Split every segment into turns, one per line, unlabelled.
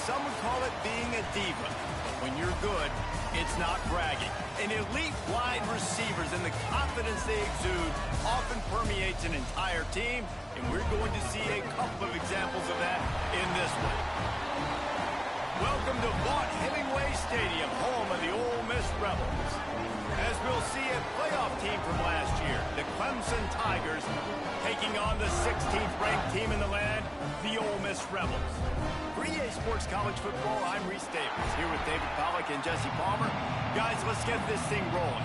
some would call it being a diva. But when you're good, it's not bragging. And elite wide receivers and the confidence they exude often permeates an entire team, and we're going to see a couple of examples of that in this one. Welcome to Vaught-Hemingway Stadium, home of the Ole Miss Rebels. As we'll see a playoff team from last year, the Clemson Tigers, taking on the 16th ranked team in the land, the Ole Miss Rebels. For EA Sports College Football, I'm Reese Davis, here with David Pollack and Jesse Palmer. Guys, let's get this thing rolling.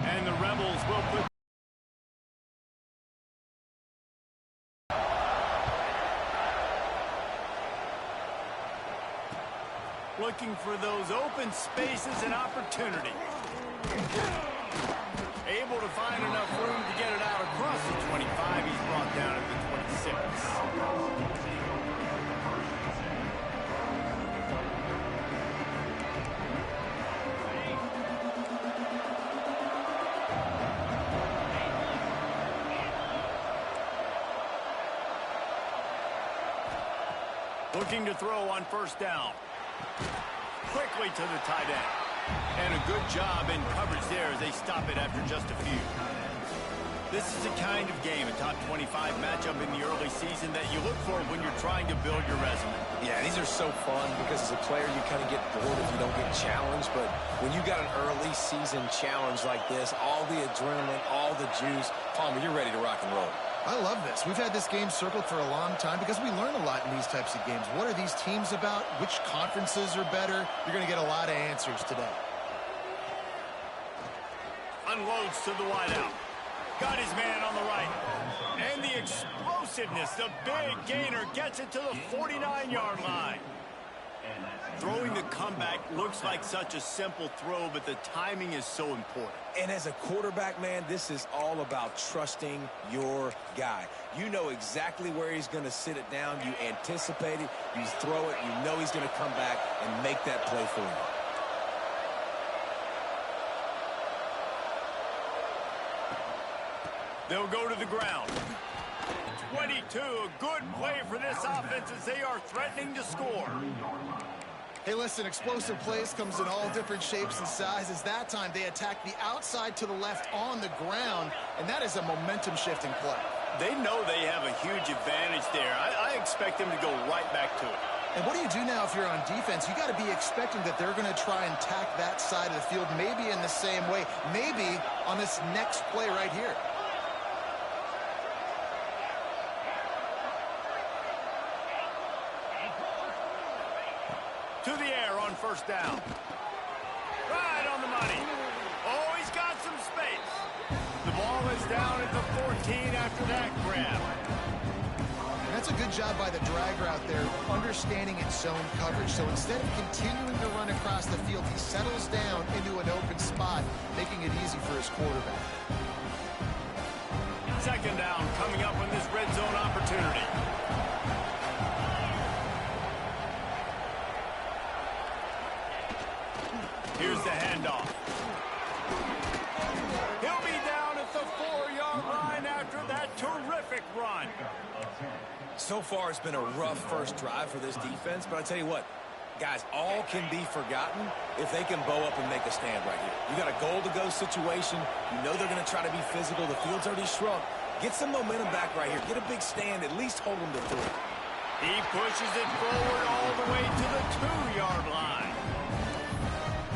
And the Rebels will put... looking for those open spaces and opportunity. Able to find enough room to get it out across the 25. He's brought down at the 26. Looking to throw on first down. Quickly to the tight end. And a good job in coverage there as they stop it after just a few. This is the kind of game, a top 25 matchup in the early season, that you look for when you're trying to build your resume.
Yeah, these are so fun because as a player you kind of get bored if you don't get challenged. But when you got an early season challenge like this, all the adrenaline, all the juice, Palmer, you're ready to rock and roll.
I love this. We've had this game circled for a long time because we learn a lot in these types of games. What are these teams about? Which conferences are better? You're going to get a lot of answers today.
Unloads to the wideout. Got his man on the right. And the explosiveness, the big gainer gets it to the 49-yard line. Throwing the comeback looks like such a simple throw, but the timing is so important.
And as a quarterback, man, this is all about trusting your guy. You know exactly where he's going to sit it down. You anticipate it. You throw it. You know he's going to come back and make that play for you.
They'll go to the ground. 22, a good play for this offense as they are threatening to score.
Hey, listen, explosive plays comes in all different shapes and sizes. That time they attack the outside to the left on the ground, and that is a momentum-shifting play.
They know they have a huge advantage there. I expect them to go right back to it.
And what do you do now if you're on defense? You got to be expecting that they're going to try and tack that side of the field, maybe in the same way, maybe on this next play right here.
To the air on first down. Right on the money. Oh, he's got some space. The ball is down at the 14 after that grab.
That's a good job by the drag route there, understanding its zone coverage. So instead of continuing to run across the field, he settles down into an open spot, making it easy for his quarterback.
Second down coming up on this red zone opportunity. Here's the handoff. He'll be down at the 4-yard line after that terrific run.
So far, it's been a rough first drive for this defense, but I tell you what, guys, all can be forgotten if they can bow up and make a stand right here. You got a goal-to-go situation. You know they're going to try to be physical. The field's already shrunk. Get some momentum back right here. Get a big stand. At least hold them to 3.
He pushes it forward all the way to the 2-yard line.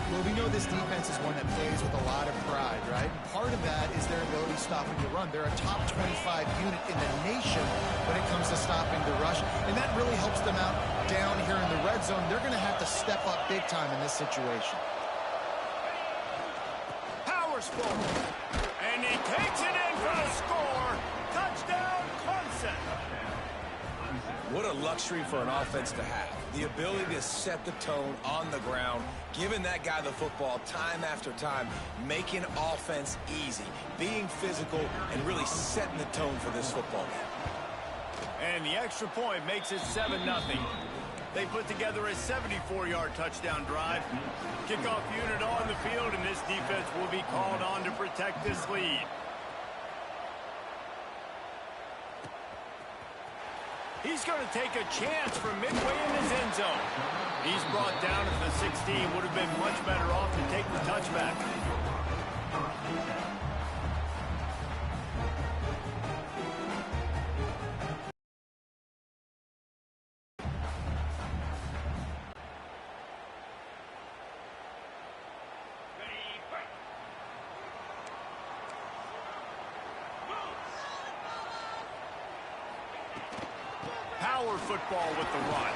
Well, we know this defense is one that plays with a lot of pride, right? And part of that is their ability stopping the run. They're a top 25 unit in the nation when it comes to stopping the rush, and that really helps them out down here in the red zone. They're going to have to step up big time in this situation.
Powers forward, and he takes it in for the score. Touchdown, Clemson.
What a luxury for an offense to have. The ability to set the tone on the ground, giving that guy the football time after time, making offense easy, being physical, and really setting the tone for this football game.
And the extra point makes it 7-0. They put together a 74-yard touchdown drive. Kickoff unit on the field, and this defense will be called on to protect this lead. He's going to take a chance from midway in his end zone. He's brought down at the 16. Would have been much better off to take the touchback. Power football with the run.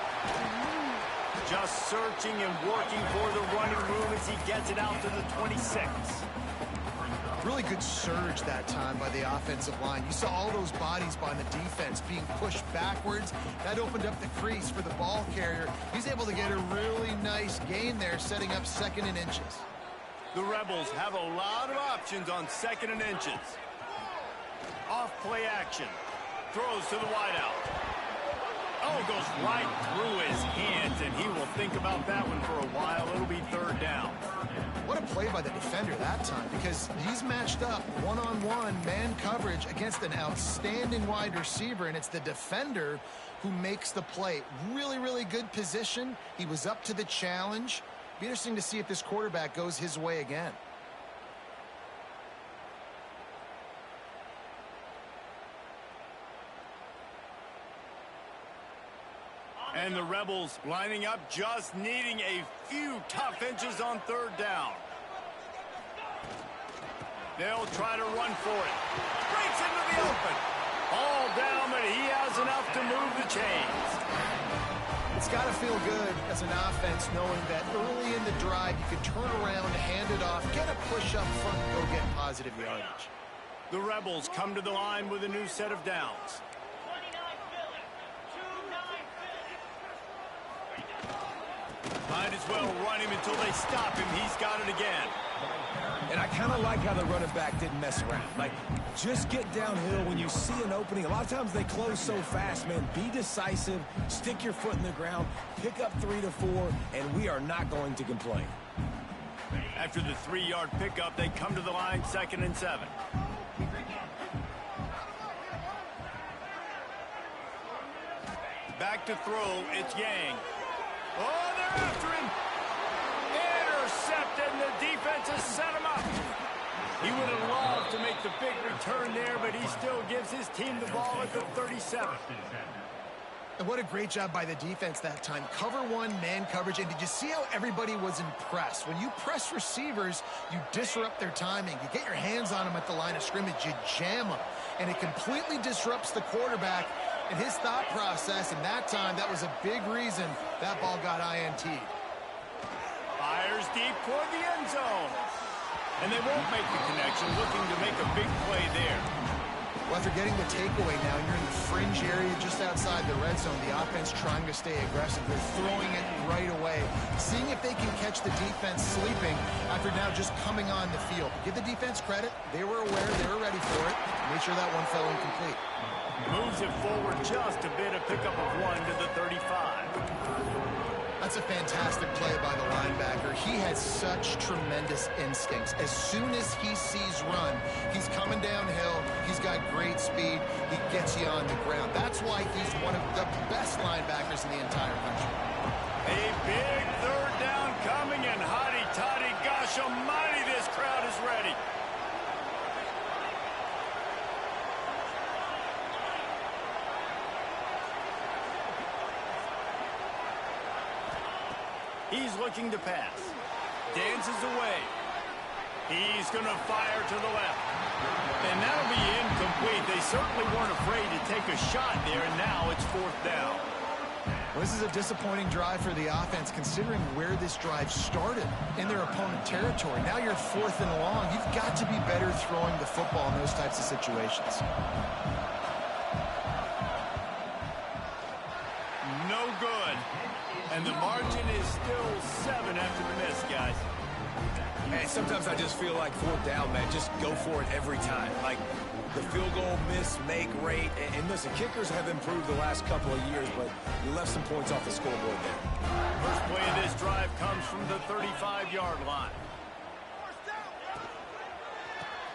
Just searching and working for the running room as he gets it out to the 26.
Really good surge that time by the offensive line. You saw all those bodies by the defense being pushed backwards. That opened up the crease for the ball carrier. He's able to get a really nice gain there, setting up 2nd and inches.
The Rebels have a lot of options on 2nd and inches. Off play action. Throws to the wideout. Oh, goes right through his hands, and he will think about that one for a while. It'll be 3rd down.
What a play by the defender that time, because he's matched up one-on-one man coverage against an outstanding wide receiver, and it's the defender who makes the play. Really, really good position. He was up to the challenge. Be interesting to see if this quarterback goes his way again.
And the Rebels lining up, just needing a few tough inches on 3rd down. They'll try to run for it. Breaks into the open. All down, but he has enough to move the chains.
It's got to feel good as an offense knowing that early in the drive you can turn around, hand it off, get a push up front, and go get positive yardage.
The Rebels come to the line with a new set of downs. Might as well run him until they stop him. He's got it again.
And I kind of like how the running back didn't mess around. Like, just get downhill when you see an opening. A lot of times they close so fast, man. Be decisive, stick your foot in the ground, pick up 3 to 4, and we are not going to complain.
After the 3-yard pickup, they come to the line 2nd and 7. Back to throw, it's Yang. Oh, they're after him. Intercepted, and the defense has set him up. He would have loved to make the big return there, but he still gives his team the ball at the 37.
And what a great job by the defense that time. Cover one, man coverage. And did you see how everybody was impressed? When you press receivers, you disrupt their timing. You get your hands on them at the line of scrimmage. You jam them. And it completely disrupts the quarterback and his thought process. And that time, that was a big reason that ball got INT'd.
Fires deep toward the end zone. And they won't make the connection, looking to make a big play there.
Well, after getting the takeaway now, you're in the fringe area just outside the red zone. The offense trying to stay aggressive. They're throwing it right away, seeing if they can catch the defense sleeping after now just coming on the field. Give the defense credit. They were aware. They were ready for it. Made sure that one fell incomplete.
Moves it forward just a bit, a pickup of 1 to the 35.
That's a fantastic play by the linebacker. He has such tremendous instincts. As soon as he sees run, he's coming downhill. He's got great speed. He gets you on the ground. That's why he's one of the best linebackers in the entire country.
A big 3rd down coming, and hotty-toddy, gosh almighty, this crowd is ready. He's looking to pass. Dances away. He's going to fire to the left. And that'll be incomplete. They certainly weren't afraid to take a shot there, and now it's 4th down.
Well, this is a disappointing drive for the offense, considering where this drive started in their opponent territory. Now you're 4th and long. You've got to be better throwing the football in those types of situations.
No good. And the margin is still 7 after the miss, guys.
And sometimes I just feel like fourth down, man, just go for it every time. Like the field goal miss-make rate. And listen, kickers have improved the last couple of years, but you left some points off the scoreboard there.
First play of this drive comes from the 35-yard line.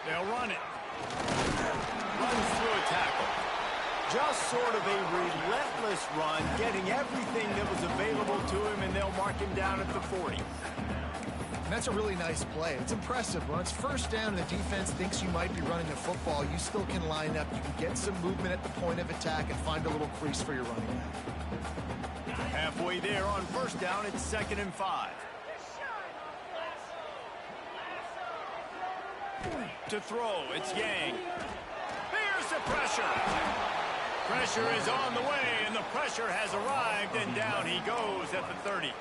They'll run it. Runs through a tackle. Just sort of a relentless run, getting everything that was available to him, and they'll mark him down at the 40.
And that's a really nice play. It's impressive. When it's first down and the defense thinks you might be running the football, you still can line up. You can get some movement at the point of attack and find a little crease for your running back.
Halfway there on first down, it's 2nd and 5. To throw, it's Yang. Here's the pressure. Pressure is on the way, and the pressure has arrived, and down he goes at the 30.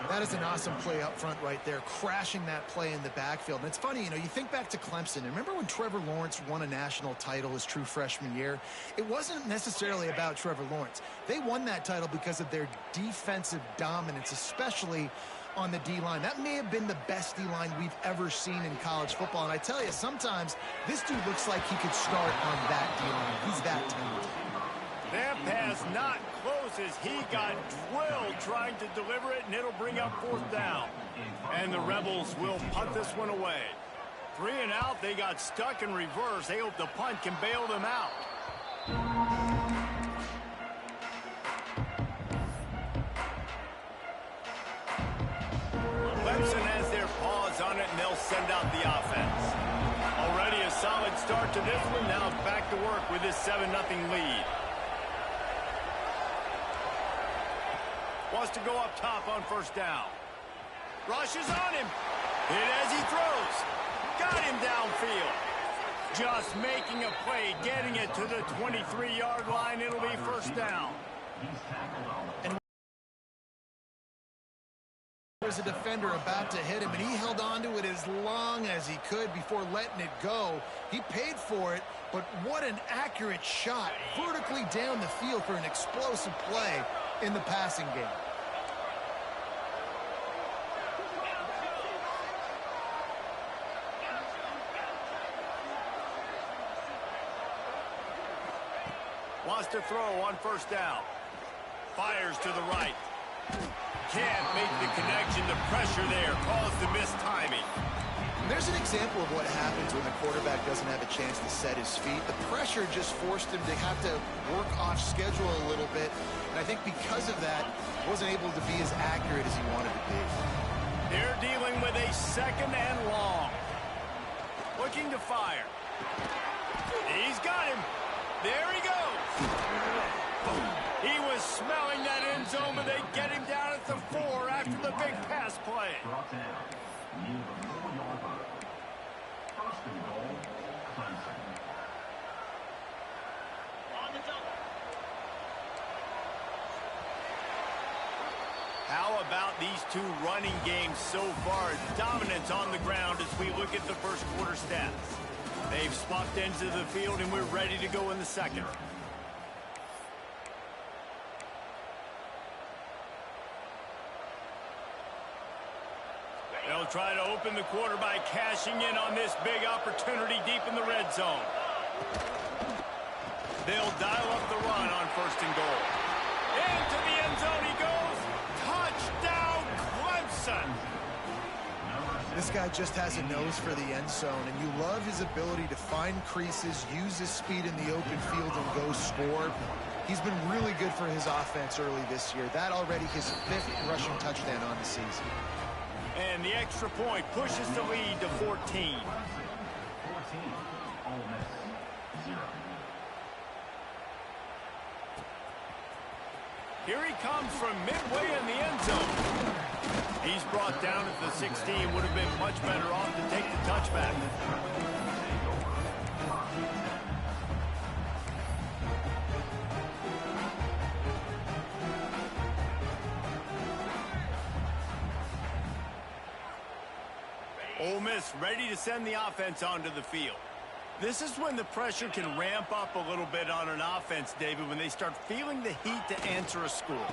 That is an awesome play up front right there, crashing that play in the backfield. And it's funny, you know, you think back to Clemson. And remember when Trevor Lawrence won a national title his true freshman year? It wasn't necessarily about Trevor Lawrence. They won that title because of their defensive dominance, especially on the D-line. That may have been the best D-line we've ever seen in college football. And I tell you, sometimes this dude looks like he could start on that D-line. He's that talented.
That pass not close as he got drilled trying to deliver it, and it'll bring up 4th down. And the Rebels will punt this one away. 3 and out, they got stuck in reverse. They hope the punt can bail them out. Clemson has their paws on it, and they'll send out the offense. Already a solid start to this one. Now it's back to work with this 7-0 lead. Wants to go up top on first down. Rushes on him. Hit as he throws. Got him downfield. Just making a play, getting it to the 23-yard line. It'll be first down.
And there was a defender about to hit him, and he held on to it as long as he could before letting it go. He paid for it, but what an accurate shot vertically down the field for an explosive play in the passing game.
Wants to throw on first down. Fires to the right. Can't make the connection. The pressure there caused the missed timing.
There's an example of what happens when the quarterback doesn't have a chance to set his feet. The pressure just forced him to have to work off schedule a little bit. And I think because of that, wasn't able to be as accurate as he wanted to be.
They're dealing with a 2nd and long. Looking to fire. He's got him. There he goes. He was smelling that end zone, but they get him down at the 4 after the big pass play. How about these two running games so far? Dominance on the ground as we look at the first quarter stats. They've swapped ends of the field, and we're ready to go in the second. They'll try to open the quarter by cashing in on this big opportunity deep in the red zone. They'll dial up the run on 1st and goal. Into the end zone he goes. Touchdown, Clemson.
This guy just has a nose for the end zone, and you love his ability to find creases, use his speed in the open field, and go score. He's been really good for his offense early this year. That already his 5th rushing touchdown on the season.
And the extra point pushes the lead to 14. Here he comes from midway in the end zone. He's brought down at the 16. Would have been much better off to take the touchback. Ole Miss ready to send the offense onto the field. This is when the pressure can ramp up a little bit on an offense, David, when they start feeling the heat to answer a score.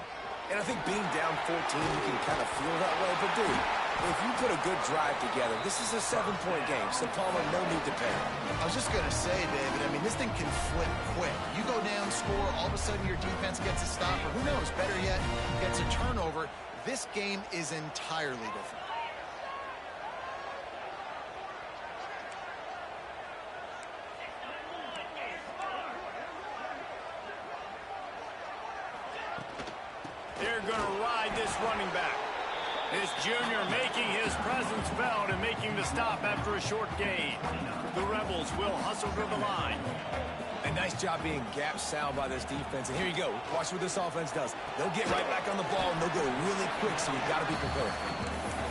And I think being down 14, you can kind of feel that way. But, dude, If you put a good drive together, this is a 7-point game, so Palmer, no need to panic.
I was just going to say, David, I mean, this thing can flip quick. You go down, score, all of a sudden your defense gets a stop, or who knows, better yet, gets a turnover. This game is entirely different.
They're going to ride this running back. This junior making his presence felt and making the stop after a short gain. The Rebels will hustle to the line.
A nice job being gap sound by this defense. And here you go. Watch what this offense does. They'll get right back on the ball, and they'll go really quick, so you've got to be prepared.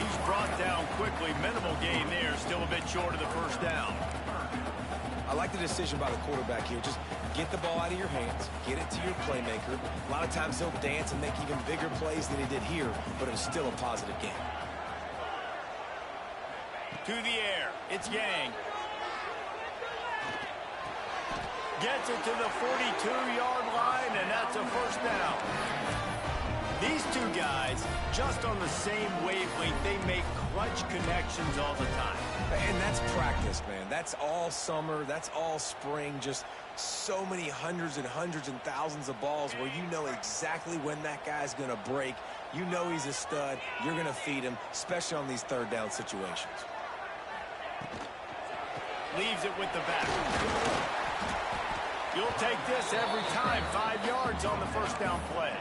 He's brought down quickly. Minimal gain there. Still a bit short of the first down.
I like the decision by the quarterback here. Just get the ball out of your hands, get it to your playmaker. A lot of times he'll dance and make even bigger plays than he did here, but it was still a positive game.
To the air, it's Yang. Gets it to the 42-yard line, and that's a first down. These two guys, just on the same wavelength, they make clutch connections all the time.
And that's practice, man. That's all summer. That's all spring. Just so many hundreds and thousands of balls where you know exactly when that guy's going to break. You know he's a stud. You're going to feed him, especially on these third down situations.
Leaves it with the back. You'll take this every time. 5 yards on the first down play.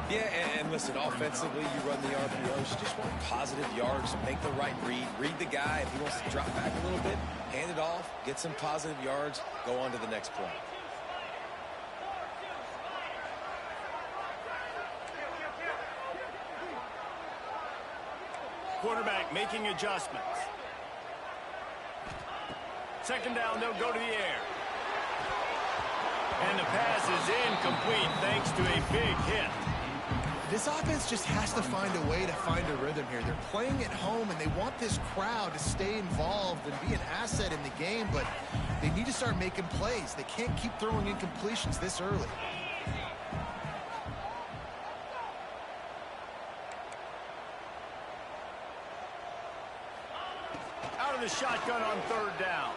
Yeah, and listen, offensively, you run the RPOs. You just want positive yards, make the right read. Read the guy. If he wants to drop back a little bit, hand it off, get some positive yards, go on to the next play.
Quarterback making adjustments. Second down, they'll go to the air. And the pass is incomplete thanks to a big hit.
This offense just has to find a way to find a rhythm here. They're playing at home, and they want this crowd to stay involved and be an asset in the game, but they need to start making plays. They can't keep throwing incompletions this early.
Out of the shotgun on third down.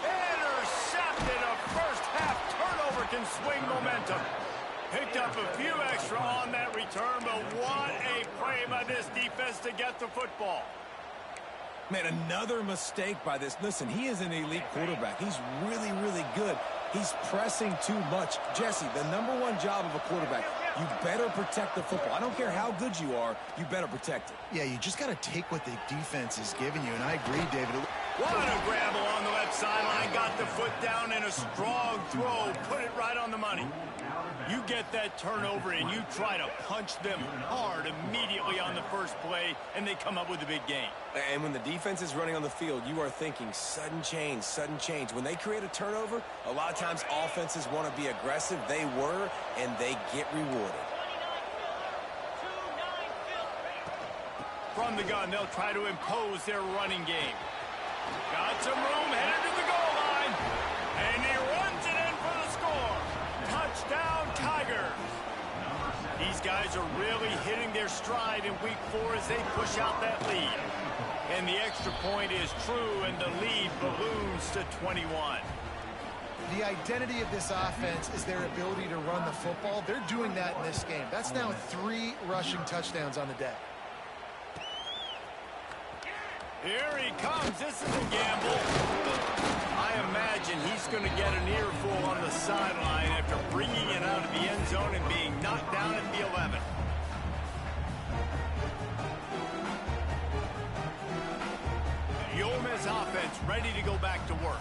Intercepted. A first half turnover can swing momentum. Picked up a few extra on that return, but what a play by this defense to get the football.
Man, another mistake by this. Listen, he is an elite quarterback. He's really, really good. He's pressing too much. Jesse, the #1 job of a quarterback, you better protect the football. I don't care how good you are, you better protect it.
Yeah, you just got to take what the defense is giving you, and I agree, David.
What a grab along the left sideline. Got the foot down in a strong throw. Put it right on the money. You get that turnover and you try to punch them hard immediately on the first play, and they come up with a big gain.
And when the defense is running on the field, you are thinking sudden change, sudden change. When they create a turnover, a lot of times offenses want to be aggressive. They were, and they get rewarded.
From the gun, they'll try to impose their running game. Got some room, headed to the goal line, and he runs it in for the score. Touchdown, Tigers. These guys are really hitting their stride in week 4 as they push out that lead. And the extra point is true, and the lead balloons to 21.
The identity of this offense is their ability to run the football. They're doing that in this game. That's now 3 rushing touchdowns on the day.
Here he comes. This is a gamble. I imagine he's going to get an earful on the sideline after bringing it out of the end zone and being knocked down at the 11. The Ole Miss offense ready to go back to work.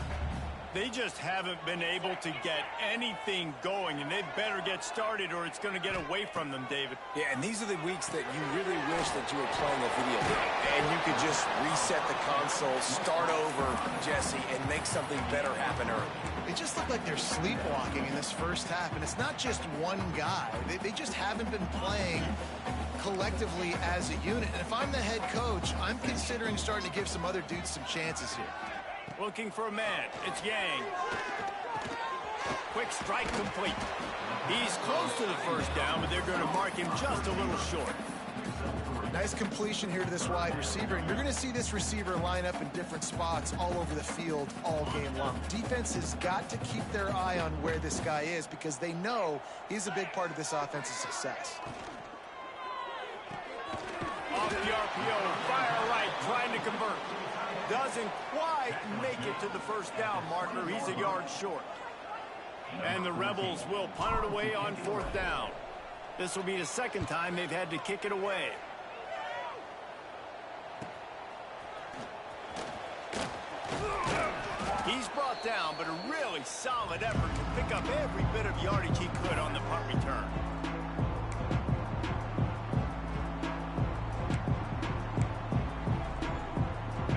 They just haven't been able to get anything going, and they better get started or it's going to get away from them, David.
Yeah, and these are the weeks that you really wish that you were playing a video game, and you could just reset the console, start over, Jesse, and make something better happen early.
They just look like they're sleepwalking in this first half, and it's not just one guy. They just haven't been playing collectively as a unit. And if I'm the head coach, I'm considering starting to give some other dudes some chances here.
Looking for a man. It's Yang. Quick strike complete. He's close to the first down, but they're going to mark him just a little short.
Nice completion here to this wide receiver, and you're going to see this receiver line up in different spots all over the field all game long. Defense has got to keep their eye on where this guy is because they know he's a big part of this offense's success.
Off the RPO, fire right, trying to convert. Doesn't quite make it to the first down marker. He's a yard short. And the Rebels will punt it away on 4th down. This will be the second time they've had to kick it away. He's brought down, but a really solid effort to pick up every bit of yardage he could on the punt return.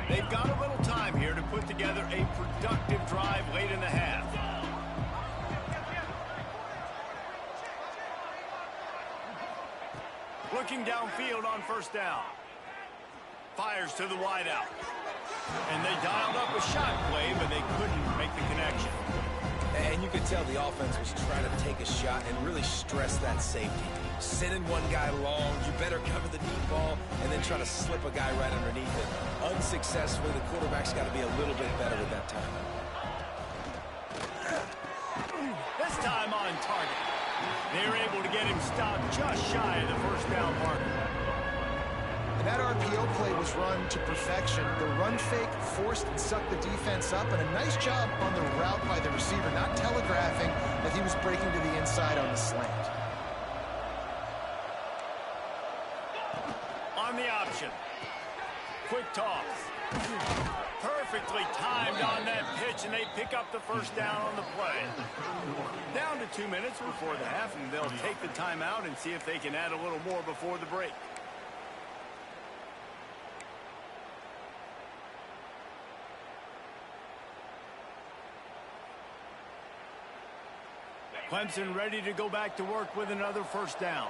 They've got a little time here to put together a productive drive late in the half. Looking downfield on 1st down. Fires to the wideout. And they dialed up a shot play, but they couldn't make the connection.
And you could tell the offense was trying to take a shot and really stress that safety. Sending one guy long, you better cover the deep ball, and then try to slip a guy right underneath it. Unsuccessfully, the quarterback's got to be a little bit better with that time.
This time on target. They're able to get him stopped just shy of the first down marker.
And that RPO play was run to perfection. The run fake forced and sucked the defense up, and a nice job on the route by the receiver, not telegraphing that he was breaking to the inside on the slant.
On the option. Quick toss. Perfectly timed on that pitch, and they pick up the first down on the play. Down to 2 minutes before the half, and they'll take the timeout and see if they can add a little more before the break. Clemson ready to go back to work with another first down.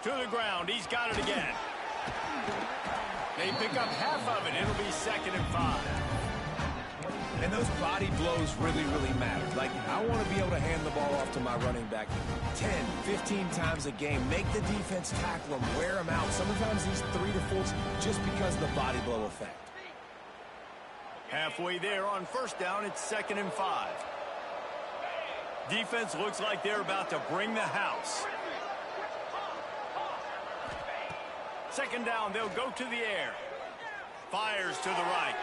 To the ground. He's got it again. They pick up half of it. It'll be 2nd and 5.
And those body blows really, really matter. Like, I want to be able to hand the ball off to my running back 10, 15 times a game. Make the defense tackle him, wear him out. Sometimes these 3 to 4 just because of the body blow effect.
Halfway there on first down, it's 2nd and 5. Defense looks like they're about to bring the house. 2nd down, they'll go to the air. Fires to the right.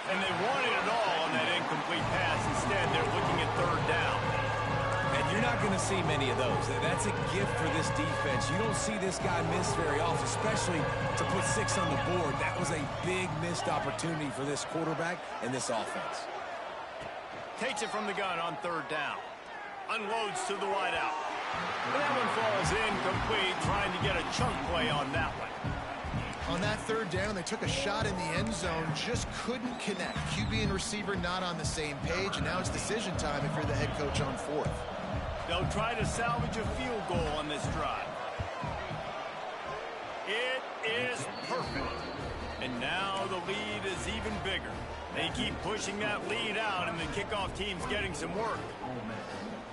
And they wanted it all on that incomplete pass. Instead, they're looking at 3rd down.
And you're not going to see many of those. That's a gift for this defense. You don't see this guy miss very often, especially to put 6 on the board. That was a big missed opportunity for this quarterback and this offense.
Takes it from the gun on 3rd down. Unloads to the wideout. That one falls incomplete, trying to get a chunk play on that one.
On that 3rd down, they took a shot in the end zone, just couldn't connect. QB and receiver not on the same page, and now it's decision time if you're the head coach on 4th.
They'll try to salvage a field goal on this drive. It is perfect. And now the lead is even bigger. They keep pushing that lead out, and the kickoff team's getting some work.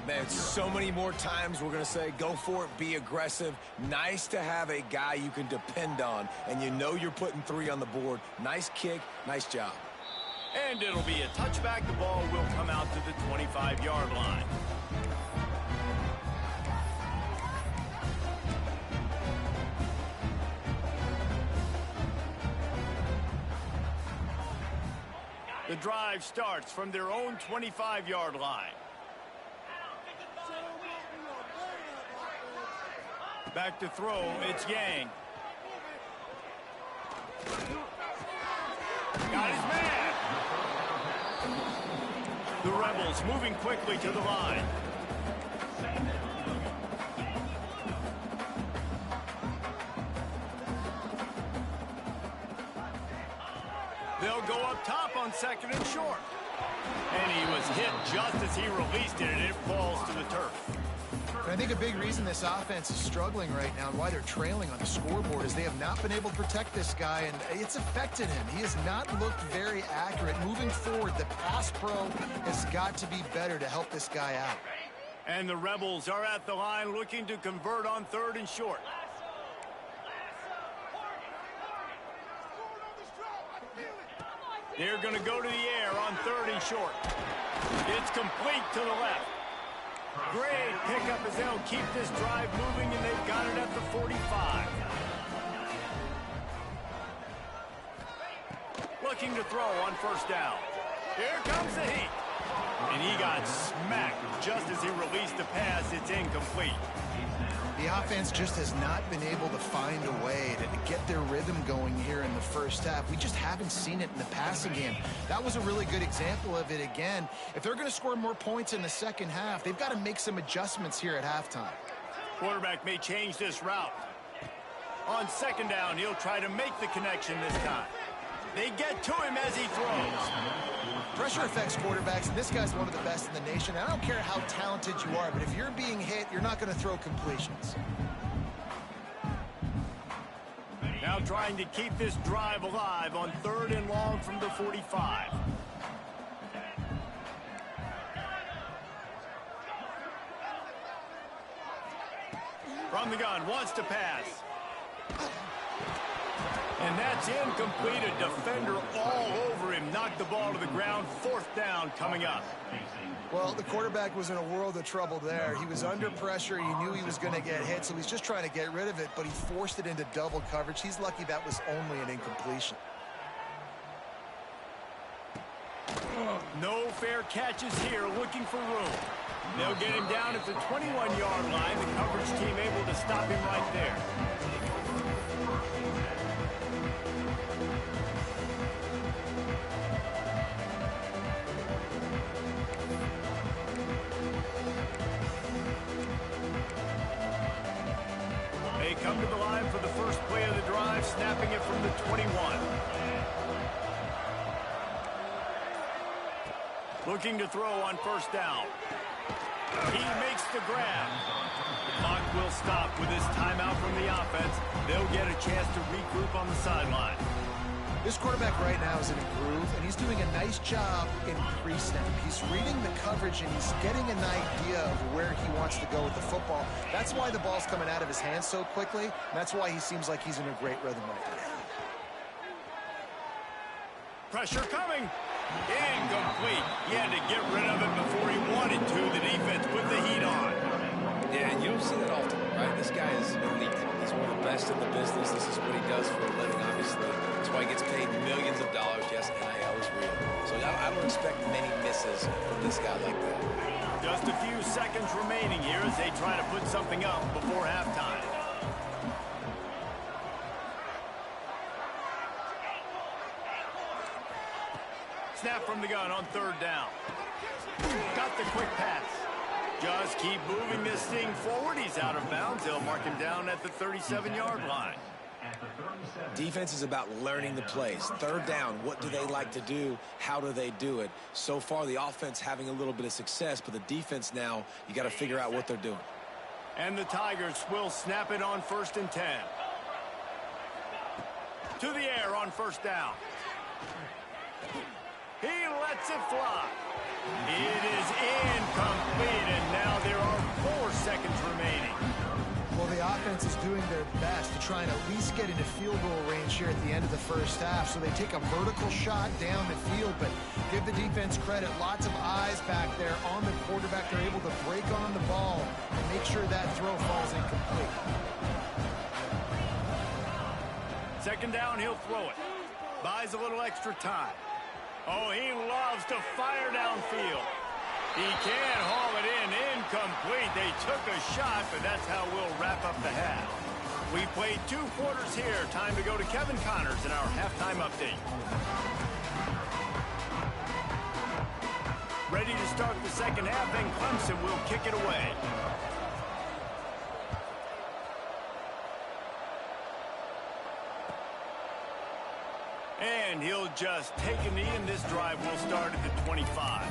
Man, so many more times we're going to say, go for it, be aggressive. Nice to have a guy you can depend on, and you know you're putting 3 on the board. Nice kick, nice job.
And it'll be a touchback. The ball will come out to the 25-yard line. The drive starts from their own 25-yard line. Back to throw, it's Yang. Got his man. The Rebels moving quickly to the line. They'll go up top on 2nd and short. And he was hit just as he released it, and it falls to the turf.
I think a big reason this offense is struggling right now and why they're trailing on the scoreboard is they have not been able to protect this guy, and it's affected him. He has not looked very accurate. Moving forward, the pass pro has got to be better to help this guy out.
And the Rebels are at the line looking to convert on 3rd and short. They're going to go to the air on 3rd and short. It's complete to the left. Great pickup as they'll keep this drive moving, and they've got it at the 45. Looking to throw on 1st down. Here comes the heat. And he got smacked just as he released the pass. It's incomplete.
The offense just has not been able to find a way to get their rhythm going here in the first half. We just haven't seen it in the passing game. That was a really good example of it again. If they're going to score more points in the second half, they've got to make some adjustments here at halftime.
Quarterback may change this route. On 2nd down, he'll try to make the connection this time. They get to him as he throws.
Pressure affects quarterbacks, and this guy's one of the best in the nation. I don't care how talented you are, but if you're being hit, you're not going to throw completions.
Now trying to keep this drive alive on 3rd and long from the 45. From the gun, wants to pass. And that's incomplete. A defender all over him. Knocked the ball to the ground. 4th down coming up.
Well, the quarterback was in a world of trouble there. He was under pressure. He knew he was going to get hit, so he's just trying to get rid of it, but he forced it into double coverage. He's lucky that was only an incompletion.
No fair catches here, looking for room. They'll get him down at the 21-yard line. The coverage team able to stop him right there. They come to the line for the first play of the drive, snapping it from the 21. Looking to throw on 1st down. He makes the grab. The clock will stop with this timeout from the offense. They'll get a chance to regroup on the sideline.
This quarterback right now is in a groove, and he's doing a nice job in pre-snap. He's reading the coverage, and he's getting an idea of where he wants to go with the football. That's why the ball's coming out of his hands so quickly, and that's why he seems like he's in a great rhythm right now.
Pressure coming. Incomplete. He had to get rid of it before he wanted to. The defense put the heat on.
Yeah, and you don't see that often, right? This guy is elite. He's one of the best in the business. This is what he does for a living, obviously. That's why he gets paid millions of dollars. Yes, NIL is real. So I don't expect many misses from this guy like that.
Just a few seconds remaining here as they try to put something up before halftime. Snap from the gun on 3rd down. Got the quick pass. Just keep moving this thing forward. He's out of bounds. They'll mark him down at the 37-yard line.
Defense is about learning the plays. 3rd down, what do they like to do? How do they do it? So far, the offense having a little bit of success, but the defense now, you got to figure out what they're doing.
And the Tigers will snap it on 1st and 10. To the air on 1st down. He lets it fly. It is incomplete, and now there are 4 seconds remaining.
Well, the offense is doing their best to try and at least get into field goal range here at the end of the first half. So they take a vertical shot down the field, but give the defense credit. Lots of eyes back there on the quarterback. They're able to break on the ball and make sure that throw falls incomplete.
2nd down, he'll throw it. Buys a little extra time. Oh, he loves to fire downfield. He can't haul it in. Incomplete. They took a shot, but that's how we'll wrap up the half. We played 2 quarters here. Time to go to Kevin Connors in our halftime update. Ready to start the second half, and Clemson will kick it away. And he'll just take a knee, and this drive will start at the 25.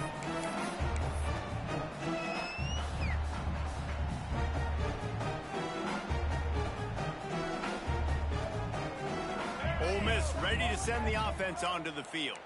Ole Miss ready to send the offense onto the field.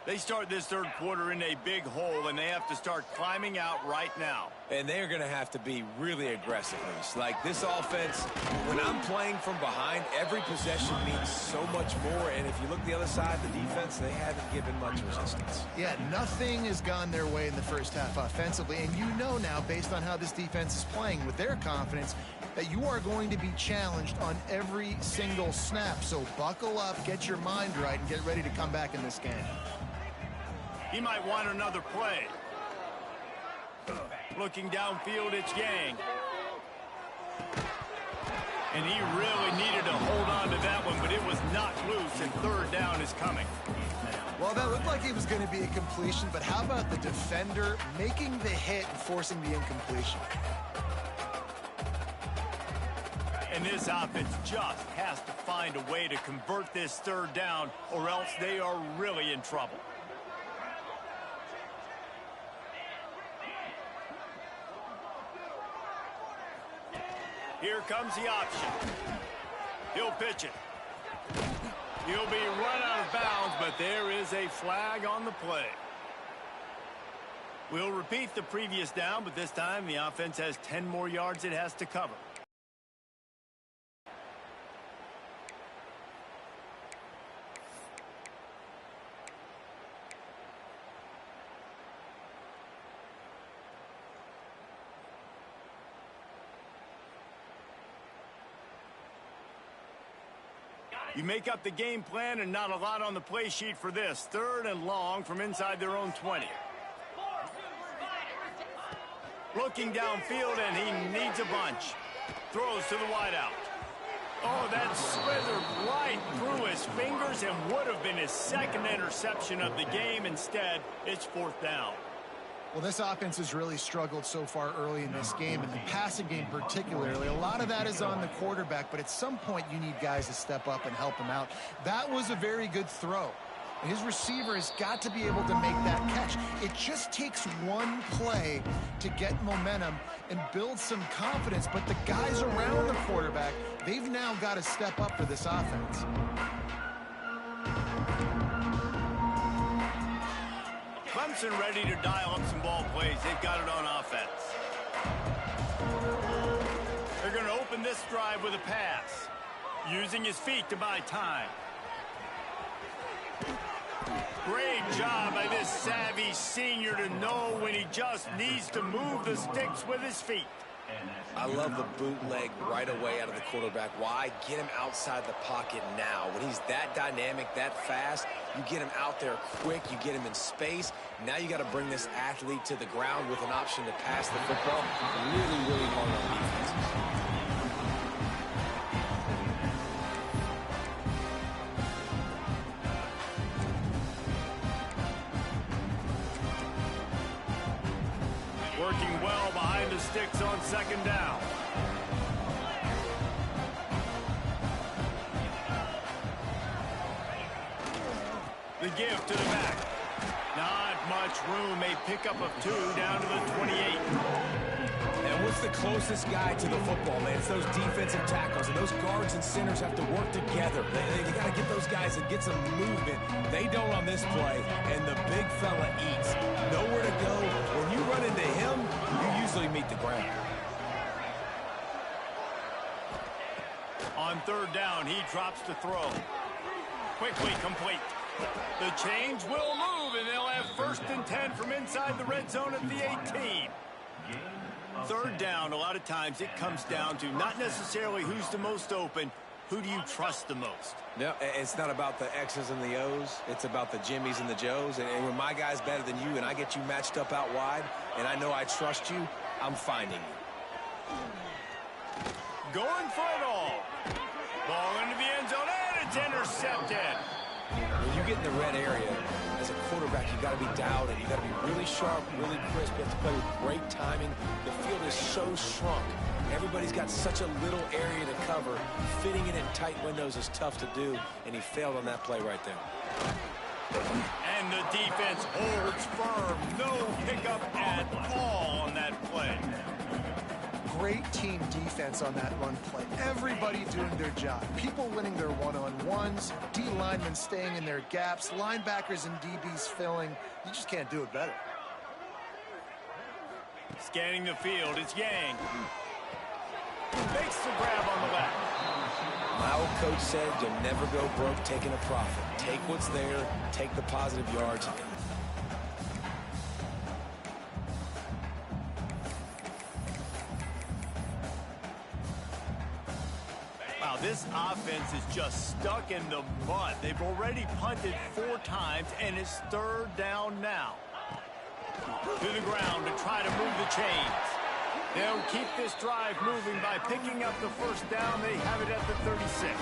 They start this 3rd quarter in a big hole, and they have to start climbing out right now.
And they're going to have to be really aggressive. Like this offense, when I'm playing from behind, every possession means so much more. And if you look the other side, the defense, they haven't given much resistance.
Yeah, nothing has gone their way in the first half offensively. And you know now, based on how this defense is playing with their confidence, that you are going to be challenged on every single snap. So buckle up, get your mind right, and get ready to come back in this game.
He might want another play. Looking downfield, it's Yang. And he really needed to hold on to that one, but it was not loose, and third down is coming.
Well, that looked like it was going to be a completion, but how about the defender making the hit and forcing the incompletion?
And this offense just has to find a way to convert this third down, or else they are really in trouble. Here comes the option. He'll pitch it. He'll be run out of bounds, but there is a flag on the play. We'll repeat the previous down, but this time the offense has 10 more yards it has to cover. You make up the game plan and not a lot on the play sheet for this. Third and long from inside their own 20. Looking downfield, and he needs a bunch. Throws to the wideout. Oh, that slithered right through his fingers and would have been his second interception of the game. Instead, it's fourth down.
Well, this offense has really struggled so far early in this game, and the passing game particularly. A lot of that is on the quarterback, but at some point you need guys to step up and help him out. That was a very good throw. His receiver has got to be able to make that catch. It just takes one play to get momentum and build some confidence, but the guys around the quarterback, they've now got to step up for this offense.
Clemson ready to dial up some ball plays. They've got it on offense. They're going to open this drive with a pass, using his feet to buy time. Great job by this savvy senior to know when he just needs to move the sticks with his feet.
I love the bootleg right away out of the quarterback. Why? Get him outside the pocket now. When he's that dynamic, that fast, you get him out there quick, you get him in space. Now you got to bring this athlete to the ground with an option to pass the football. Really, really hard on defenses.
Working well behind the sticks on second down. The give to the back. Not much room. A pickup of 2 down to the 28.
And what's the closest guy to the football, man? It's those defensive tackles, and those guards and centers have to work together. They got to get those guys and get some movement. They don't on this play, and the big fella eats. Nowhere to go. When you run into him, you usually meet the ground.
On third down, he drops to throw. Quickly complete. The change will move, and they'll have first and 10 from inside the red zone at the 18. Third down, a lot of times it comes down to not necessarily who's the most open, who do you trust the most?
No, it's not about the X's and the O's. It's about the Jimmies and the Joes. And when my guy's better than you and I get you matched up out wide and I know I trust you, I'm finding you.
Going for it all. Ball into the end zone, and it's intercepted.
When you get in the red area, as a quarterback, you got to be dialed in. You got to be really sharp, really crisp. You have to play with great timing. The field is so shrunk. Everybody's got such a little area to cover. Fitting it in tight windows is tough to do, and he failed on that play right there.
And the defense holds firm. No pickup at all on that play.
Great team defense on that run play. Everybody doing their job. People winning their one-on-ones, D linemen staying in their gaps, linebackers and DBs filling. You just can't do it better.
Scanning the field, it's Yang. Makes the grab on the left.
My old coach said you'll never go broke taking a profit. Take what's there, take the positive yards.
Wow, this offense is just stuck in the mud. They've already punted 4 times, and it's 3rd down now. To the ground to try to move the chains. They'll keep this drive moving by picking up the 1st down. They have it at the 36.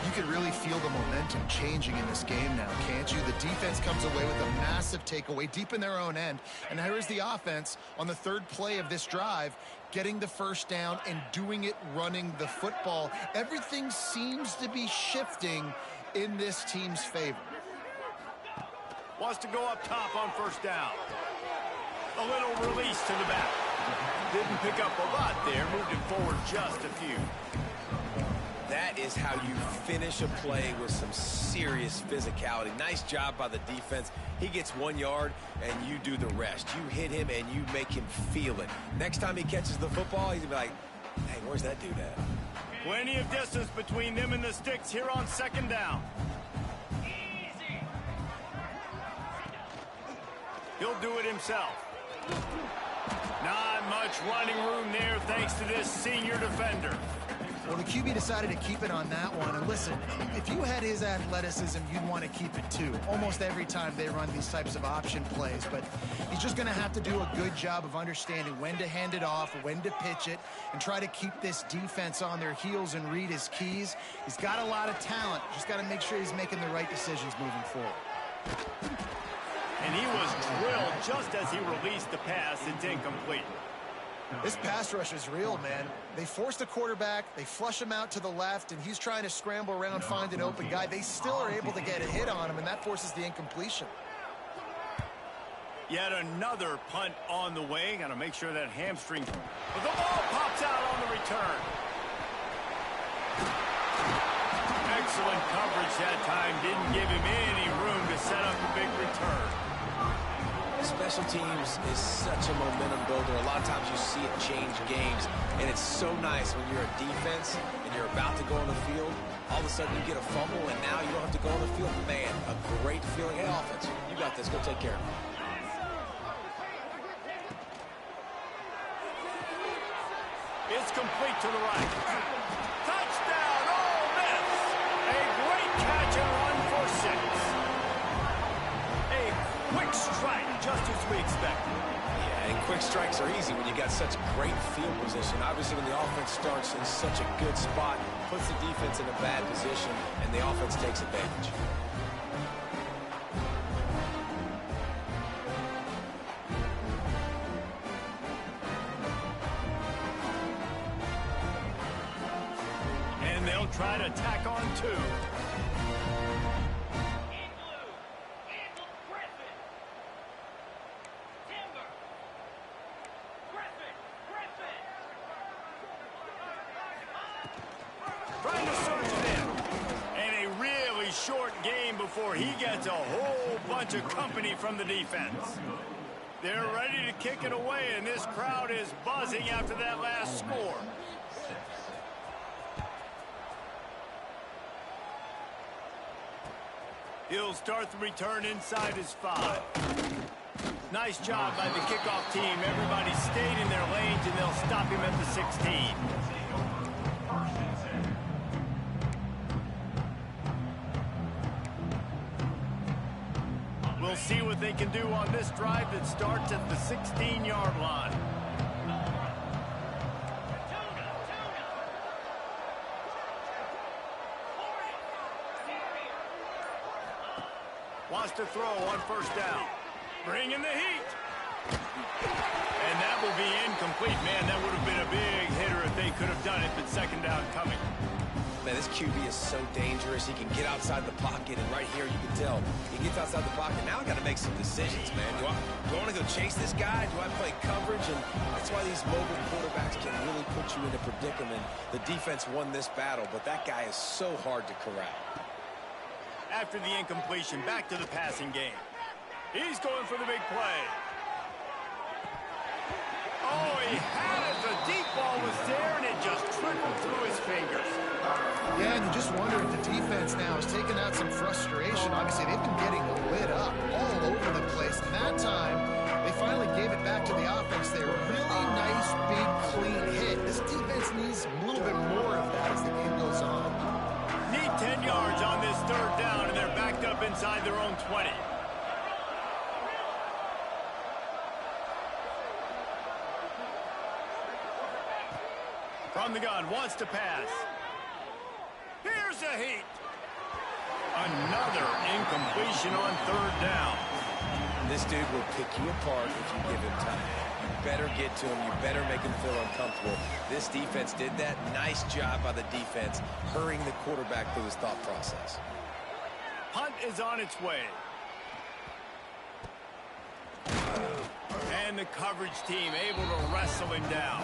You can really feel the momentum changing in this game now, can't you? The defense comes away with a massive takeaway deep in their own end. And here is the offense on the 3rd play of this drive, getting the 1st down and doing it running the football. Everything seems to be shifting in this team's favor.
Wants to go up top on 1st down. A little release to the back. Didn't pick up a lot there. Moved it forward just a few.
That is how you finish a play with some serious physicality. Nice job by the defense. He gets 1 yard, and you do the rest. You hit him, and you make him feel it. Next time he catches the football, he's going to be like, hey, where's that dude at?
Plenty of distance between them and the sticks here on 2nd down. He'll do it himself. Not much running room there thanks to this senior defender.
Well, the QB decided to keep it on that one. And listen, if you had his athleticism, you'd want to keep it too. Almost every time they run these types of option plays. But he's just going to have to do a good job of understanding when to hand it off, when to pitch it, and try to keep this defense on their heels and read his keys. He's got a lot of talent. Just got to make sure he's making the right decisions moving forward.
And he was drilled just as he released the pass. It's incomplete.
This pass rush is real, man. They force the quarterback, they flush him out to the left, and he's trying to scramble around, find an open guy. They still are able to get a hit on him, and that forces the incompletion.
Yet another punt on the way. Got to make sure that hamstring. But the ball pops out on the return. Excellent coverage that time. Didn't give him any room to set up a big return.
Special teams is such a momentum builder. A lot of times you see it change games, and it's so nice when you're a defense and you're about to go on the field. All of a sudden you get a fumble, and now you don't have to go on the field. Man, a great feeling. Hey, offense, you got this. Go take care of it.
It's complete to the right. Touchdown, Ole Miss! A great catch and run for 6. A quick strike, just as we expected.
Yeah, and quick strikes are easy when you got such great field position. Obviously, when the offense starts in such a good spot, puts the defense in a bad position, and the offense takes advantage.
And they'll try to tack on 2. Trying to surge it in. And a really short game before he gets a whole bunch of company from the defense. They're ready to kick it away, and this crowd is buzzing after that last score. He'll start the return inside his 5. Nice job by the kickoff team. Everybody stayed in their lanes, and they'll stop him at the 16. We'll see what they can do on this drive that starts at the 16-yard line. Wants to throw on 1st down. Bringing the heat. And that will be incomplete. Man, that would have been a big hitter if they could have done it, but 2nd down coming.
Man, this QB is so dangerous. He can get outside the pocket, and right here you can tell he gets outside the pocket. Now I got to make some decisions, man. Do I want to go chase this guy? Do I play coverage? And that's why these mobile quarterbacks can really put you in a predicament. The defense won this battle, but that guy is so hard to corral.
After the incompletion, back to the passing game. He's going for the big play. Oh, he had it. The deep ball was there, and it just trickled through his fingers.
Yeah, and you just wonder if the defense now has taken out some frustration. Obviously, they've been getting lit up all over the place. And that time, they finally gave it back to the offense there. Really nice, big, clean hit. This defense needs a little bit more of that as the game goes on.
Need 10 yards on this third down, and they're backed up inside their own 20. From the gun, wants to pass. Here's a heat. Another incompletion on third down.
This dude will pick you apart if you give him time. You better get to him. You better make him feel uncomfortable. This defense did that. Nice job by the defense, hurrying the quarterback through his thought process.
Punt is on its way. And the coverage team able to wrestle him down.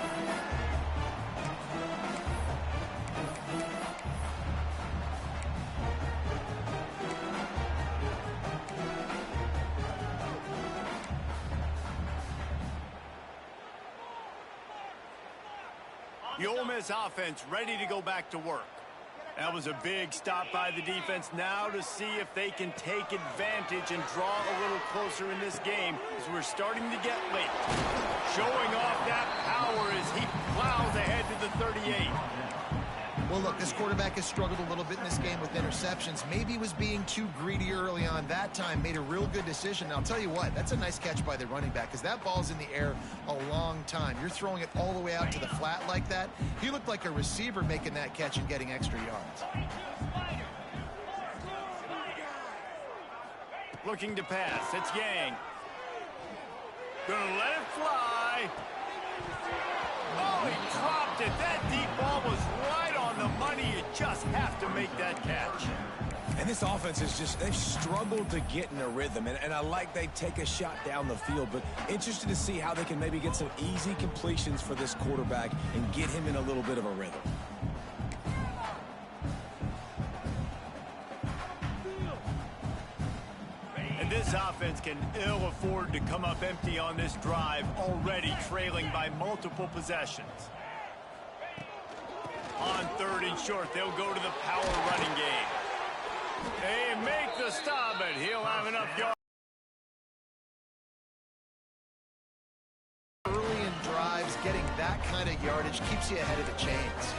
The Ole Miss offense ready to go back to work. That was a big stop by the defense. Now to see if they can take advantage and draw a little closer in this game as we're starting to get late. Showing off that power as he plows ahead to the 38.
Well, look, this quarterback has struggled a little bit in this game with interceptions. Maybe he was being too greedy early on. That time made a real good decision. Now, I'll tell you what, that's a nice catch by the running back because that ball's in the air a long time. You're throwing it all the way out to the flat like that. He looked like a receiver making that catch and getting extra yards.
Looking to pass. It's Yang. Gonna let it fly. Oh, he dropped it. That deep ball was right on the money. You just have to make that catch.
And this offense is just, they've struggled to get in a rhythm. And I like they take a shot down the field, but interested to see how they can maybe get some easy completions for this quarterback and get him in a little bit of a rhythm.
This offense can ill afford to come up empty on this drive, already trailing by multiple possessions. On third and short, they'll go to the power running game. They make the stop, but he'll have enough yards.
Early in drives, getting that kind of yardage keeps you ahead of the chains.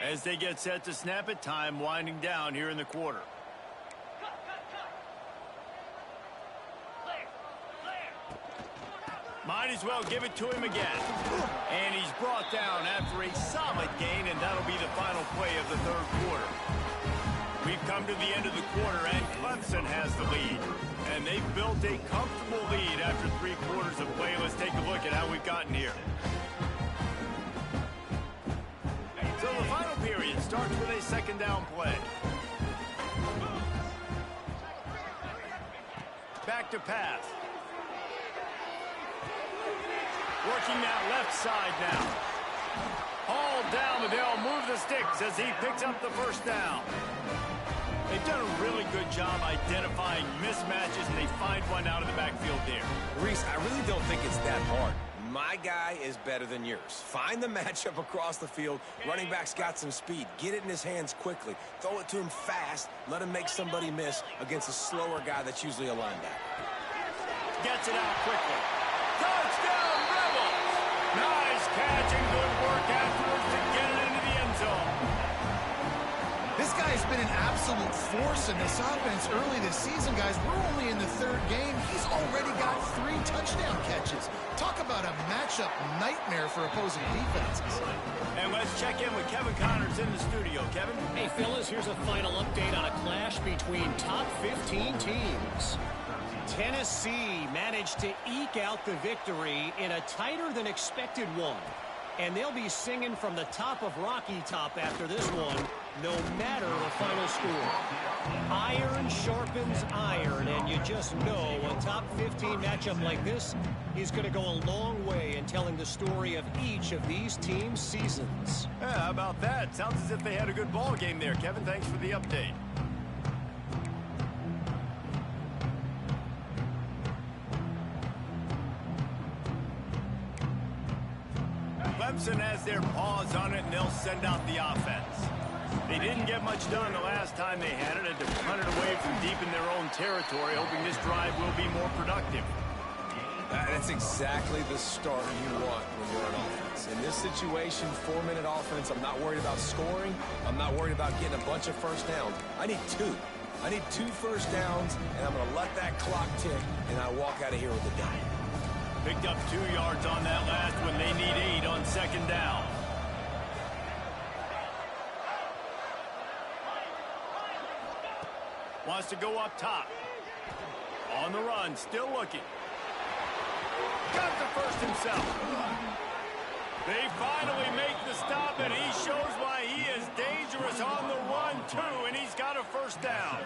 As they get set to snap it, time winding down here in the quarter. Might as well give it to him again. And he's brought down after a solid gain, and that'll be the final play of the third quarter. We've come to the end of the quarter, and Clemson has the lead. And they've built a comfortable lead after 3 quarters of play. Let's take a look at how we've gotten here. So the final period starts with a second down play. Back to pass. Working that left side now. Hauled down, but they'll move the sticks as he picks up the first down. They've done a really good job identifying mismatches, and they find one out of the backfield there.
Reese, I really don't think it's that hard. My guy is better than yours. Find the matchup across the field. Running back's got some speed. Get it in his hands quickly. Throw it to him fast. Let him make somebody miss against a slower guy that's usually a linebacker.
Gets it out quickly. Touchdown, Rebels! Nice catch and good work afterwards to get it into the end zone.
This guy's been an absolute force in this offense early this season, guys. We're only in the third game. He's already got 3 touchdown catches. Talk about a matchup nightmare for opposing defenses.
And let's check in with Kevin Connors in the studio. Kevin?
Hey, fellas, here's a final update on a clash between top 15 teams. Tennessee managed to eke out the victory in a tighter-than-expected one. And they'll be singing from the top of Rocky Top after this one, no matter the final score. Iron sharpens iron, and you just know a top 15 matchup like this is going to go a long way in telling the story of each of these teams' seasons.
Yeah, how about that? Sounds as if they had a good ball game there. Kevin, thanks for the update. Clemson has their paws on it, and they'll send out the offense. They didn't get much done the last time they had it, to punt it away from deep in their own territory, hoping this drive will be more productive.
That's exactly the start you want when you're on offense. In this situation, 4-minute offense, I'm not worried about scoring. I'm not worried about getting a bunch of first downs. I need 2. I need 2 first downs, and I'm going to let that clock tick, and I walk out of here with a dime.
Picked up 2 yards on that last one. They need 8 on second down. Wants to go up top. On the run, still looking. Got the first himself. They finally make the stop, and he shows why he is dangerous on the run, too, and he's got a first down.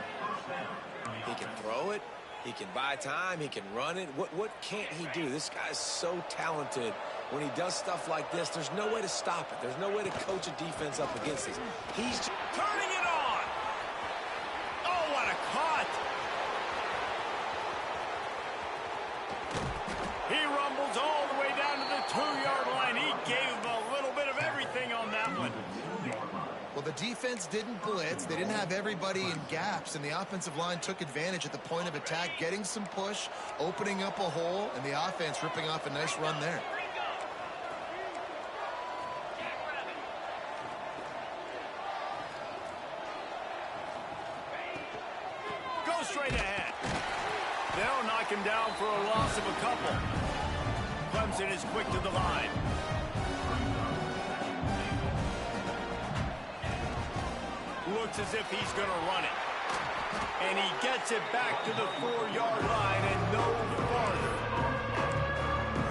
He can throw it. He can buy time. He can run it. What can't he do? This guy's so talented. When he does stuff like this, there's no way to stop it. There's no way to coach a defense up against this. He's
turning it on. Oh, what a caught. He rumbles all the way down to the 2-yard line. He gave him a little bit of everything on that one.
Well, the defense didn't blitz. They didn't have everybody in gaps, and the offensive line took advantage at the point of attack, getting some push, opening up a hole, and the offense ripping off a nice run there.
Go straight ahead. They'll knock him down for a loss of a couple. Clemson is quick to the line. Looks as if he's going to run it. And he gets it back to the 4-yard line and no farther.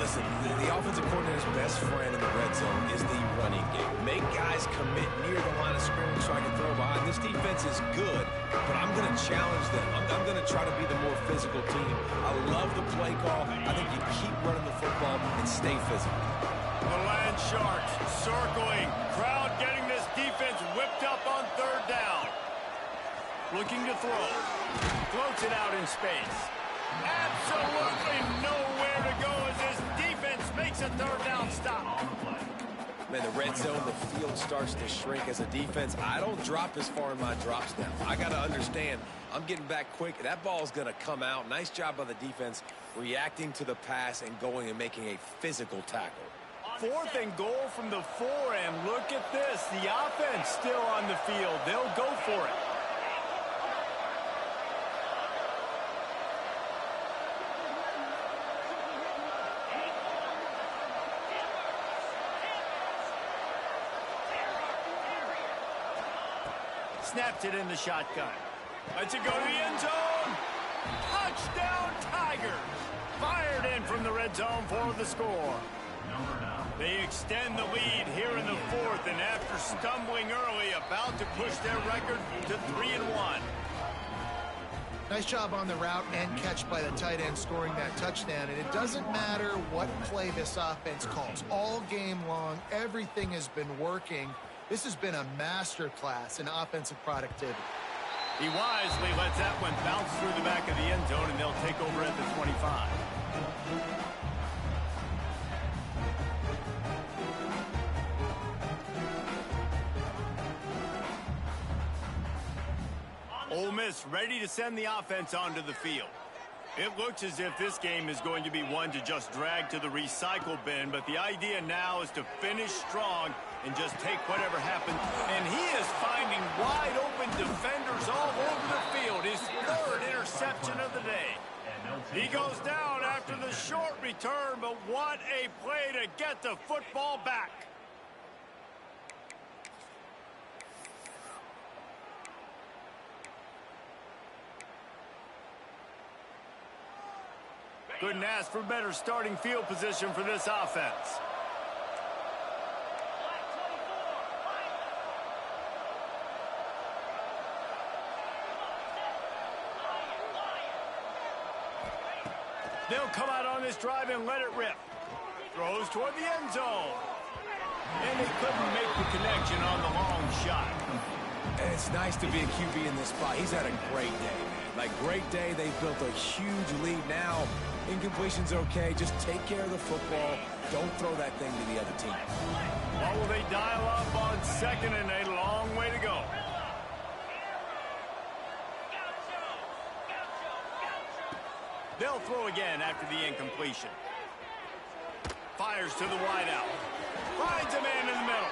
Listen, the offensive coordinator's best friend in the red zone is the running game. Make guys commit near the line of scrimmage so I can throw behind. This defense is good, but I'm going to challenge them. I'm going to try to be the more physical team. I love the play call. I think you keep running the football and stay physical.
The Land Sharks circling. Crowd getting this defense whipped up on third down. Looking to throw. Floats it out in space. Absolutely nowhere to go as this defense makes a third down stop.
Man, the red zone, the field starts to shrink as a defense. I don't drop as far in my drops now. I got to understand, I'm getting back quick. That ball is going to come out. Nice job by the defense reacting to the pass and going and making a physical tackle.
4th and goal from the 4, and look at this. The offense still on the field. They'll go for it. Snaps it in the shotgun. Lets it go to the end zone. Touchdown, Tigers. Fired in from the red zone for the score. They extend the lead here in the 4th, and after stumbling early, about to push their record to 3-1.
Nice job on the route and catch by the tight end scoring that touchdown. And it doesn't matter what play this offense calls. All game long, everything has been working. This has been a masterclass in offensive productivity.
He wisely lets that one bounce through the back of the end zone, and they'll take over at the 25. Ole Miss ready to send the offense onto the field. It looks as if this game is going to be one to just drag to the recycle bin, but the idea now is to finish strong and just take whatever happens. And he is finding wide open defenders all over the field. His 3rd interception of the day. He goes down after the short return, but what a play to get the football back. Couldn't ask for better starting field position for this offense. They'll come out on this drive and let it rip. Throws toward the end zone. And they couldn't make the connection on the long shot.
And it's nice to be a QB in this spot. He's had a great day, man. Like, great day. They've built a huge lead now. Incompletion's okay. Just take care of the football. Don't throw that thing to the other team.
What will they dial up on second and a long way to go? They'll throw again after the incompletion. Fires to the wideout. Finds a man in the middle.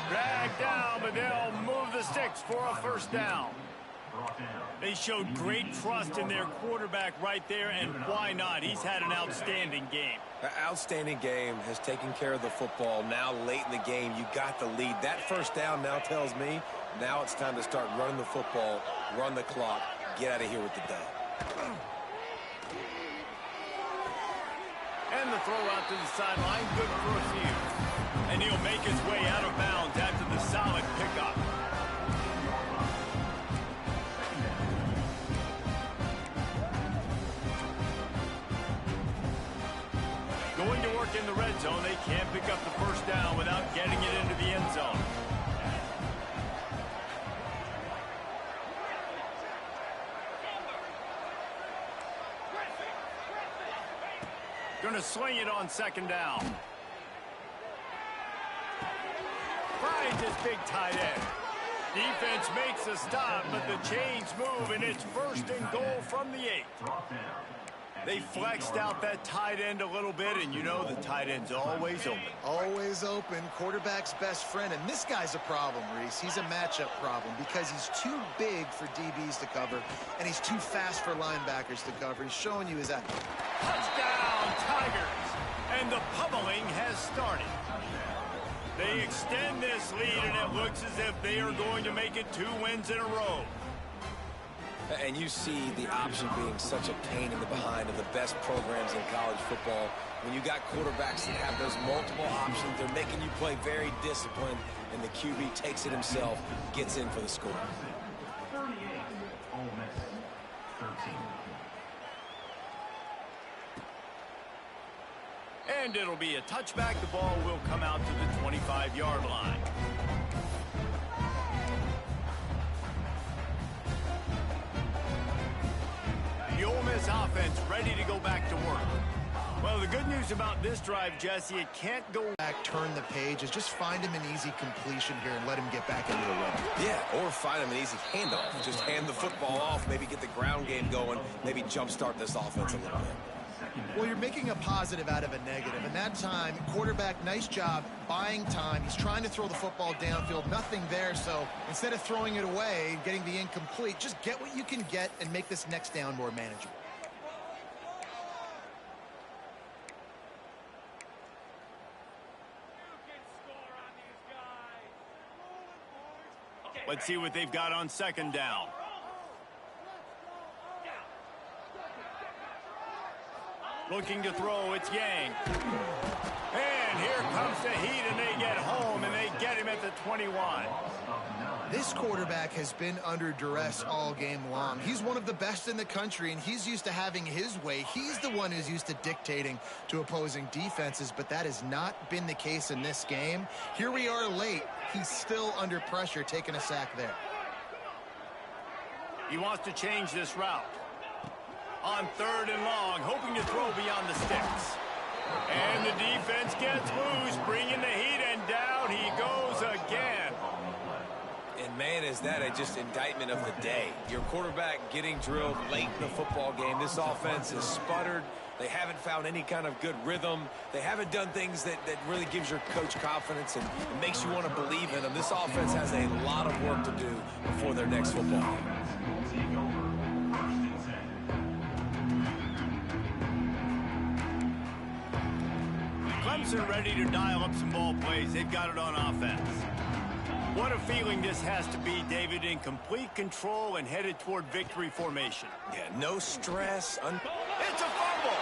Dragged down, but they'll move the sticks for a first down. They showed great trust in their quarterback right there, and why not? He's had an outstanding game.
An outstanding game, has taken care of the football. Now late in the game, you got the lead. That first down now tells me now it's time to start running the football, run the clock, get out of here with the dub.
And the throw out to the sideline, good for a few. And he'll make his way out of bounds after the solid pickup. Going to work in the red zone, they can't pick up the first down without getting it into the end zone. Going to sling it on second down. Finds his big tight end. Defense makes a stop, but the chains move, and it's first and goal from the 8. They flexed out that tight end a little bit, and you know the tight end's always open.
Always open, quarterback's best friend. And this guy's a problem, Reese. He's a matchup problem because he's too big for DBs to cover, and he's too fast for linebackers to cover. He's showing you his that.
Touchdown, Tigers! And the pummeling has started. They extend this lead, and it looks as if they are going to make it 2 wins in a row.
And you see the option being such a pain in the behind of the best programs in college football. When you got quarterbacks that have those multiple options, they're making you play very disciplined, and the QB takes it himself, gets in for the score.
38, Ole Miss, 13.
And it'll be a touchback. The ball will come out to the 25-yard line. The Ole Miss offense ready to go back to work. Well, the good news about this drive, Jesse, it can't go
Back, turn the page, is just find him an easy completion here and let him get back into the run.
Yeah, or find him an easy handoff. Just hand the football off, maybe get the ground game going, maybe jumpstart this offense a little bit.
Well, you're making a positive out of a negative, and that time, quarterback, nice job buying time. He's trying to throw the football downfield, nothing there, so instead of throwing it away, getting the incomplete, just get what you can get and make this next down more manageable.
Let's see what they've got on second down. Looking to throw, it's Yang. And here comes the heat, and they get home, and they get him at the 21.
This quarterback has been under duress all game long. He's one of the best in the country, and he's used to having his way. He's the one who's used to dictating to opposing defenses, but that has not been the case in this game. Here we are late. He's still under pressure, taking a sack there.
He wants to change this route. On third and long, hoping to throw beyond the sticks. And the defense gets loose, bringing the heat, and down he goes again.
And man, is that just indictment of the day. Your quarterback getting drilled late in the football game. This offense is sputtered. They haven't found any kind of good rhythm. They haven't done things that really gives your coach confidence and makes you want to believe in them. This offense has a lot of work to do before their next football game.
Clemson ready to dial up some ball plays. They've got it on offense. What a feeling this has to be, David, in complete control and headed toward victory formation.
Yeah, no stress.
It's a fumble.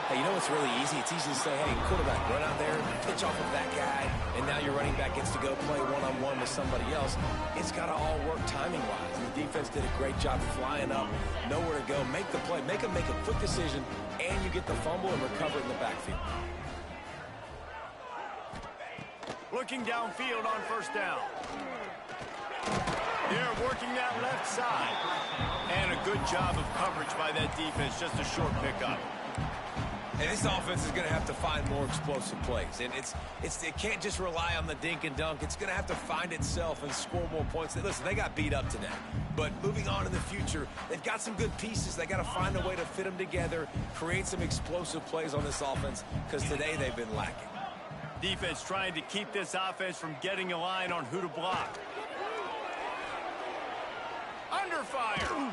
Hey, you know what's really easy? It's easy to say, hey, quarterback, run out there, pitch off of that guy, and now your running back gets to go play one-on-one with somebody else. It's got to all work timing-wise. And the defense did a great job flying up, nowhere to go, make the play, make a quick decision, and you get the fumble and recover it in the backfield.
Looking downfield on first down. They're working that left side. And a good job of coverage by that defense. Just a short pickup.
And this offense is going to have to find more explosive plays. And it can't just rely on the dink and dunk. It's going to have to find itself and score more points. Listen, they got beat up today. But moving on in the future, they've got some good pieces. They got to find a way to fit them together, create some explosive plays on this offense, because today they've been lacking.
Defense trying to keep this offense from getting a line on who to block. Under fire.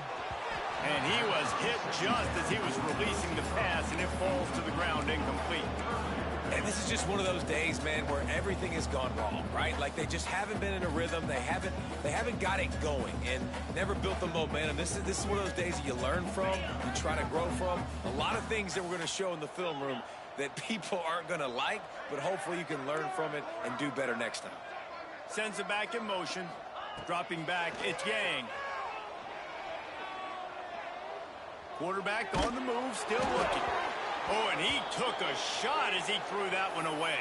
And he was hit just as he was releasing the pass, and it falls to the ground incomplete.
And this is just one of those days, man, where everything has gone wrong, right? Like they just haven't been in a rhythm. They haven't got it going and never built the momentum. This is one of those days that you learn from, you try to grow from. A lot of things that we're going to show in the film room that people aren't going to like, but hopefully you can learn from it and do better next time.
Sends it back in motion. Dropping back, it's Yang. Quarterback on the move, still looking. Oh, and he took a shot as he threw that one away.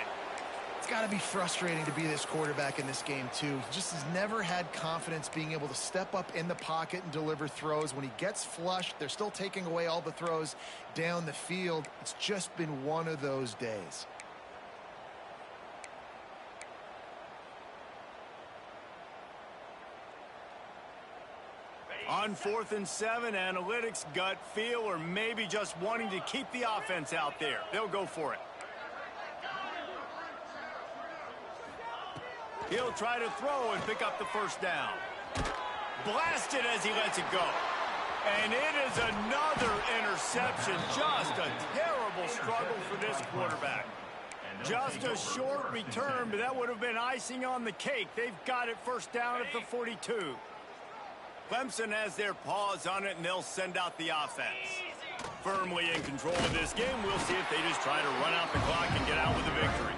It's got to be frustrating to be this quarterback in this game, too. He just has never had confidence being able to step up in the pocket and deliver throws. When he gets flushed, they're still taking away all the throws down the field. It's just been one of those days.
On 4th and 7, analytics, gut feel, or maybe just wanting to keep the offense out there. They'll go for it. He'll try to throw and pick up the first down. Blasted as he lets it go. And it is another interception. Just a terrible struggle for this quarterback. Just a short return, but that would have been icing on the cake. They've got it first down at the 42. Clemson has their paws on it, and they'll send out the offense. Firmly in control of this game. We'll see if they just try to run out the clock and get out with a victory.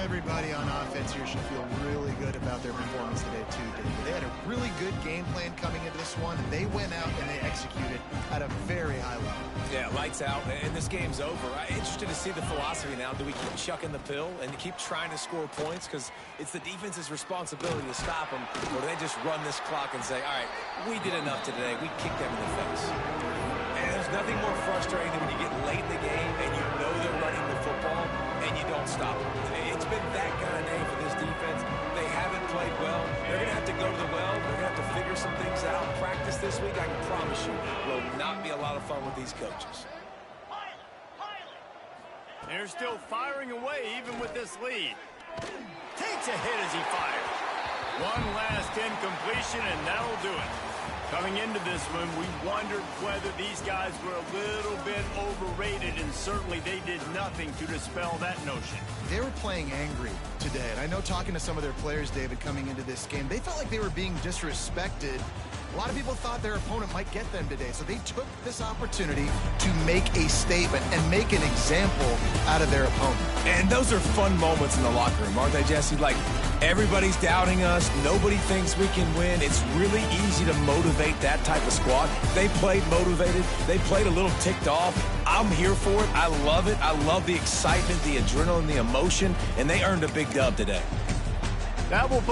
Everybody on offense here should feel really good about their performance today, too, David. They had a really good game plan coming into this one, and they went out and they executed at a very high level.
Yeah, lights out, and this game's over. I'm interested to see the philosophy now. Do we keep chucking the pill and keep trying to score points? Because it's the defense's responsibility to stop them, or do they just run this clock and say, all right, we did enough today. We kicked them in the face. And there's nothing more frustrating than when you get late in the game and you know they're running the football and you don't stop them. It's been that kind of day for this defense. They haven't played well. They're going to have to go to the well. They're going to have to figure some things out. Practice this week, I can promise you, will not be a lot of fun with these coaches.
They're still firing away even with this lead. Takes a hit as he fires. One last incompletion, and that'll do it. Coming into this one, we wondered whether these guys were a little bit overrated, and certainly they did nothing to dispel that notion.
They were playing angry today, and I know talking to some of their players, David, coming into this game, they felt like they were being disrespected. A lot of people thought their opponent might get them today, so they took this opportunity to make a statement and make an example out of their opponent.
And those are fun moments in the locker room, aren't they, Jesse? Like, everybody's doubting us. Nobody thinks we can win. It's really easy to motivate that type of squad. They played motivated. They played a little ticked off. I'm here for it. I love it. I love the excitement, the adrenaline, the emotion, and they earned a big dub today.
That will